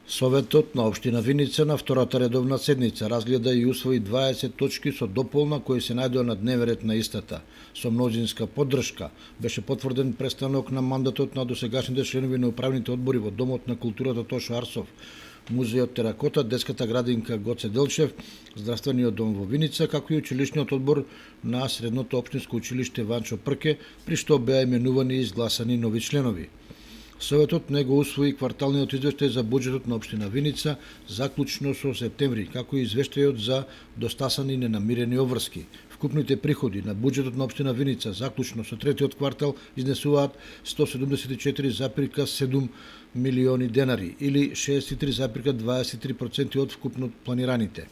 Советот на Општина Виница на втората редовна седница разгледа и усвои 20 точки со дополна кои се најдоа на дневен ред на истата. Со мнозинска поддршка беше потврден престанок на мандатот на досегашните членови на управните одбори во Домот на културата Тошо Арсов, Музејот Теракота, Детската градинка Гоце Делчев, Здравствениот дом во Виница, како и училишниот одбор на Средното општинско училиште Ванчо Прке, при што беа именувани и изгласани нови членови. Советот него усвои кварталниот извештај за буџетот на општина Виница заклучно со септември, како и извештајот за достасани ненамирени обврски. Вкупните приходи на буџетот на општина Виница заклучно со третиот квартал изнесуваат 174,7 милиони денари или 63,23% од вкупно планираните.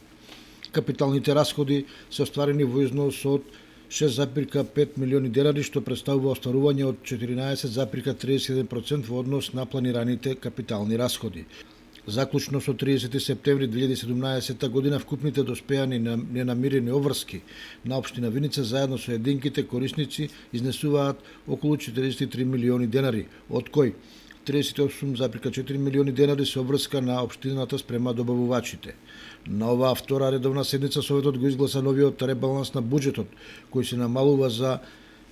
Капиталните расходи се остварени во износ од 6,5 милиони денари, што представува остварување од 14,31% во однос на планираните капитални расходи. Заклучно со 30 септември 2017 година вкупните доспеани ненамирени обврски на општина Виница заедно со единките корисници изнесуваат околу 43 милиони денари, од кои 38,4 милиони денари се обврска на општината спрема добавувачите. На оваа втора редовна седница Советот го изгласа новиот ребаланс на буџетот, кој се намалува за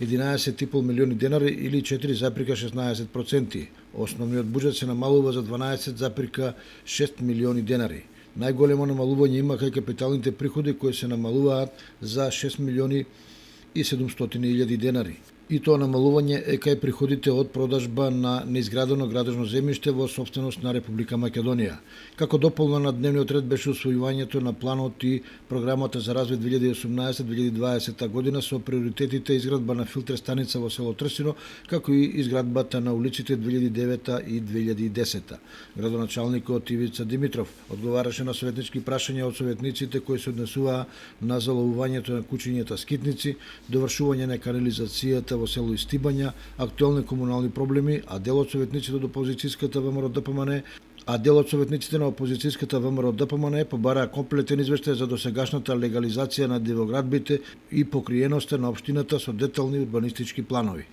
11,5 милиони денари или 4,16%. Основниот буџет се намалува за 12,6 милиони денари. Најголемо намалување има кај капиталните приходи кои се намалуваат за 6 милиони и 700 илјади денари. И тоа намалување е кај приходите од продажба на неизградено градежно земјиште во сопственост на Република Македонија. Како дополна на дневниот ред беше усвојувањето на планот и програмата за развој 2018-2020 година со приоритетите изградба на филтер станица во село Трсино, како и изградбата на улиците 2009 и 2010. Градоначалникот Ивица Димитров одговараше на советнички прашања од советниците кои се однесуваа на заловувањето на куќињата скитници, довршување на канализацијата во село Истибања, актуелни комунални проблеми, а дел од советниците од опозицијската ВМРО ДПМН на опозицијската ВМРО ДПМН побараа комплетен извештај за досегашната легализација на дивоградбите и покриеноста на општината со детални урбанистички планови.